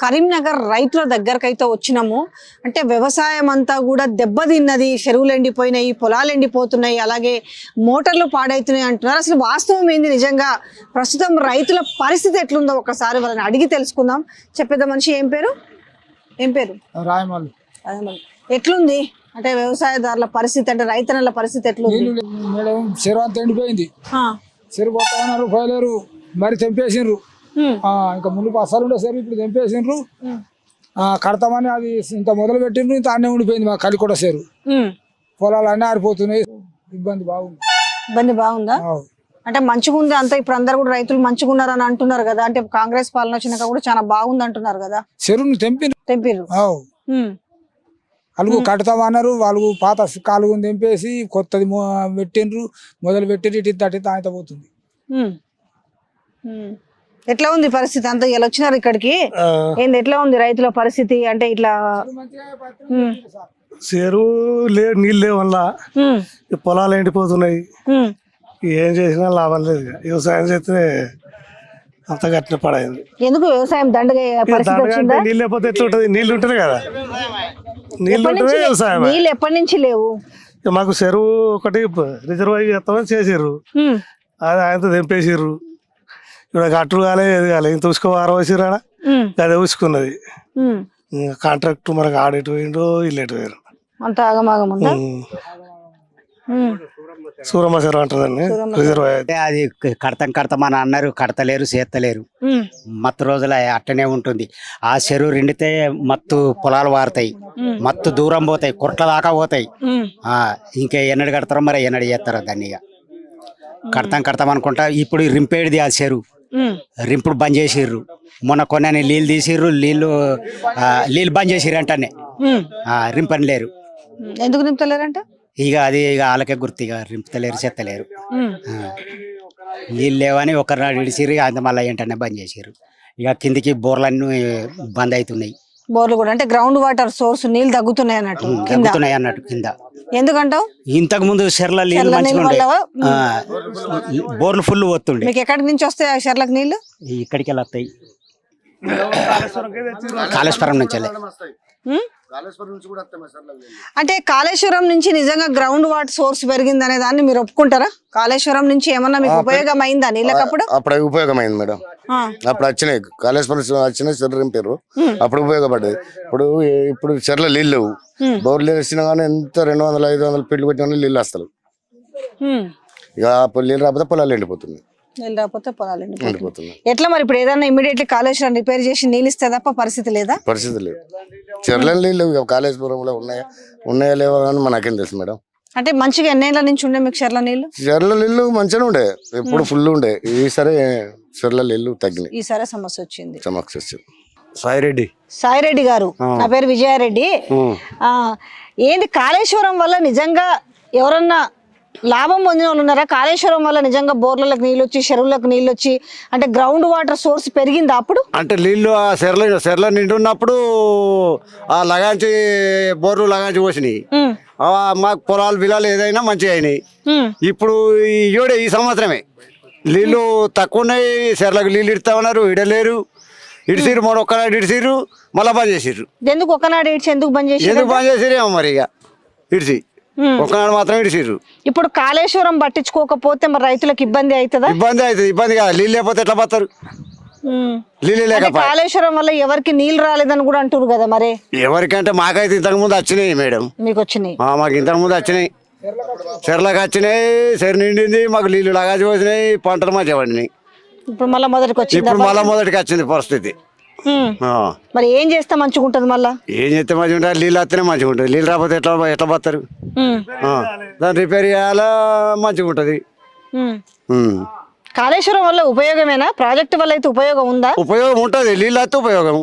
కరీంనగర్ రైతుల దగ్గరకైతే వచ్చినాము. అంటే వ్యవసాయం అంతా కూడా దెబ్బతిన్నది, చెరువులు ఎండిపోయినాయి, పొలాలు ఎండిపోతున్నాయి, అలాగే మోటార్లు పాడైతున్నాయి అంటున్నారు. అసలు వాస్తవం ఏంది, నిజంగా ప్రస్తుతం రైతుల పరిస్థితి ఎట్లుందో ఒకసారి వాళ్ళని అడిగి తెలుసుకుందాం. చెప్పేద్దాం. మనిషి ఏం పేరు? రాయమల్లు. ఎట్లుంది అంటే వ్యవసాయదారుల పరిస్థితి, అంటే రైతన్నల పరిస్థితి ఎట్లుంది? మేడం చెరువు అంతా ఎండిపోయింది. చెరువు పోతామన్నారు, పోయలేరు, మరి తెంపేసిండ్రు. ఇంకా ముందు అసలు ఉండే చెరువు ఇప్పుడు తెంపేసిండ్రు. కడతామని అది ఇంత మొదలు పెట్టిండ్రు, ఇంత అన్నే ఉండిపోయింది. మా కలికొడ చెరువు పొలాలు అన్నీ ఆరిపోతున్నాయి. ఇబ్బంది బాగుందా? అంటే మంచిగా ఉంది అంతా. ఇప్పుడు అందరు కూడా రైతులు మంచిగా ఉన్నారని అంటున్నారు కదా. అంటే కాంగ్రెస్ పాలన వచ్చినాక కూడా చాలా బాగుంది అంటున్నారు కదా. చెరువుని తెంపిర్రు. అలుగు కడతామన్నారు, వాళ్ళు పాత కాలుగుని తెంపేసి కొత్తది పెట్టిండ్రు, మొదలు పెట్టి ఇటు తట్టి తాయిత పోతుంది. ఎట్లా ఉంది పరిస్థితి అంతా? ఇలా వచ్చినారు ఇక్కడికి, ఏంది ఎట్లా ఉంది రైతుల పరిస్థితి? అంటే ఇట్లా చెరువు నీళ్ళు లేవల్ల పొలాలు ఎండిపోతున్నాయి. ఏం చేసినా లాభం లేదు. వ్యవసాయం చేస్తే అంత గట్టిన పడైంది. ఎందుకు వ్యవసాయం దండగా నీళ్ళు లేకపోతే ఎట్లా ఉంటది? నీళ్ళు ఉంటేనే కదా, నీళ్ళు ఉంటేనే వ్యవసాయం. నీళ్ళు ఎప్పటి నుంచి లేవు. మాకు చెరువు ఒకటి రిజర్వాయర్ చేస్తామని చేసిర్రు, అది ఆయనతో తెంపేసిర్రు. ఇప్పుడు గట్లు కాలే, ఏది కాలే, ఇంత ఉసుక వారం వేసిర్రు. ఆడ అదే ఉసుకున్నది. కాంట్రాక్ట్ మనకు ఆడేటు పోయిండు, ఇల్లు ఎటు పోయారు. అంత ఆగమాగం ఉందా? సూరమ్మ చెరువు అంటదండి రిజర్వాయర్. అది కడతామని అన్నారు, కడతలేరు, చేస్తలేరు. మత్తు రోజుల అట్టనే ఉంటుంది. ఆ చెరువు రెండితే మత్తు పొలాలు వారుతాయి, మత్తు దూరం పోతాయి, కుట్ల దాకా పోతాయి. ఇంకా ఎన్నడు కడతారో మరి, ఎన్నడు చేస్తారో దాన్ని. ఇక కడతాం అనుకుంటా. ఇప్పుడు రింపేడిది ఆ చెరువు, రింపుడు బంద్ చేసిర్రు. మొన్న కొన్ని నీళ్ళు తీసిర్రు, నీళ్ళు బంద్ చేసిర్రు అంటనే. రింపని లేరు. ఎందుకు నింపుతలేరంట? ఇక అది ఇక వాళ్ళకే గుర్తు. ఇక రింపుతలేరు, చెత్తలేరు. నీళ్ళు లేవని ఒకరినాడు ఇడిచిర్రు, అంత మళ్ళీ ఏంటనే బంద్ చేసిర్రు. ఇక కిందికి బోర్లన్నీ బంద్ అవుతున్నాయి. బోర్లు కూడా అంటే గ్రౌండ్ వాటర్ సోర్స్ నీళ్ళు తగ్గుతున్నాయి అన్నట్టు కింద. ఎందుకంటావు? ఇంతకు ముందు చెర్ల నీళ్ళు మంచిగా బోర్లు ఫుల్ పోతుండే. మీకు ఎక్కడి నుంచి వస్తాయి ఆ చెర్లకు నీళ్లు? ఇక్కడికి వెళ్ళి వస్తాయి, కాళేశ్వరం నుంచి. అంటే కాళేశ్వరం నుంచి నిజంగా గ్రౌండ్ వాటర్ సోర్స్ పెరిగింది అనే దాన్ని మీరు ఒప్పుకుంటారా? కాళేశ్వరం నుంచి ఏమన్నా మీకు ఉపయోగం అయిందా నీళ్ళకప్పుడు? అప్పుడు ఉపయోగమైంది మేడం. అప్పుడు వచ్చినాయి కాళేశ్వరం వచ్చినాయి, చెర్లు రింపారు, అప్పుడు ఉపయోగపడ్డది. ఇప్పుడు చెర్ల నీళ్ళు లేవు. బోర్లు వేసినా కానీ ఎంత 200-500 ఫీట్లు కొట్టిన నీళ్ళు వస్తారు. ఇక అప్పుడు నీళ్ళు రాకపోతే పొలాలు ఎండిపోతుంది. ఎట్లా మరి ఇప్పుడు ఏదైనా ఇమీడియట్లీ కాళేశ్వరం రిపేర్ చేసి నీళ్ళు ఇస్తే తప్ప పరిస్థితి లేదా? పరిస్థితి లేదు. చెర్ల నీళ్ళు కాళేశ్వరంలో ఉన్నాయా లేవా అని మనకేం తెలుసు మేడం. అంటే మంచిగా ఎన్నేళ్ల నుంచి ఉండే మీకు చెర్ల నీళ్ళు? చెర్ల నీళ్ళు మంచిగా ఉండే, ఎప్పుడు ఫుల్ ఉండే. ఈసారి చెర్ల నీళ్ళు తగ్గినాయి. ఈసారి సమస్య వచ్చింది. సాయిరెడ్డి గారు, నా పేరు విజయారెడ్డి. ఏంది కాళేశ్వరం వల్ల నిజంగా ఎవరన్నా లాభం పొందిన వాళ్ళు ఉన్నారా? కాళేశ్వరం వల్ల నిజంగా బోర్లకు నీళ్ళు వచ్చి, చెరువులకు నీళ్ళు వచ్చి, అంటే గ్రౌండ్ వాటర్ సోర్స్ పెరిగిందా అప్పుడు? అంటే నీళ్ళు ఆ చెర్ల నిండున్నప్పుడు ఆ లగాంచి బోర్లు లగాంచి పోసినాయి. మాకు పొలాలు బిలాలు ఏదైనా మంచిగా అయినాయి. ఇప్పుడు ఈ సంవత్సరమే నీళ్ళు తక్కువ ఉన్నాయి. చెర్లకు నీళ్ళు ఇడతా ఉన్నారు, ఇడలేరు. ఇడిసిరు, మూడు ఒక్కనాడు ఇడిసిరు, మళ్ళీ బంద్ చేసిర్రు. ఎందుకు ఒకనాడు ఇడిచి ఎందుకు బంద్ చేసిరేమో మరి. ఇక ఇడిసి ఒకనాడు మాత్రం ఇడిసిర్రు. ఇప్పుడు కాళేశ్వరం పట్టించుకోకపోతే మరి రైతులకు ఇబ్బంది అవుతుందా? ఇబ్బంది అవుతుంది. ఇబ్బంది కాదు, నీళ్ళు లేకపోతే ఎట్లా పోతారు? నీళ్ళు లేక కాళేశ్వరం వల్ల ఎవరికి నీళ్ళు రాలేదని కూడా అంటారు కదా. మరి ఎవరికంటే మాకైతే ఇంతకు ముందు వచ్చినాయి మేడం. మీకు వచ్చినాయి? మాకు ఇంతకు ముందు వచ్చినాయి, చెర్లకు వచ్చినాయి, చెరు నిండింది, మాకు నీళ్లు లగాచి పోసినాయి, పంటలు మంచిగా పండినాయి. ఇప్పుడు మళ్ళీ మొదటికి వచ్చింది పరిస్థితి. మరి ఏం చేస్తే మంచిగా ఉంటుంది? మళ్ళీ ఏం చేస్తే మంచిగా ఉంటుంది? నీళ్ళు వస్తేనే మంచిగా ఉంటుంది. నీళ్ళు రాకపోతే ఎట్లా పోతారు? దాన్ని రిపేర్ చేయాలా, మంచిగా ఉంటుంది. కాళేశ్వరం వల్ల ఉపయోగమేనా? ప్రాజెక్టు వల్ల అయితే ఉపయోగం ఉందా? ఉపయోగం ఉంటుంది, నీళ్ళు వస్తే ఉపయోగం.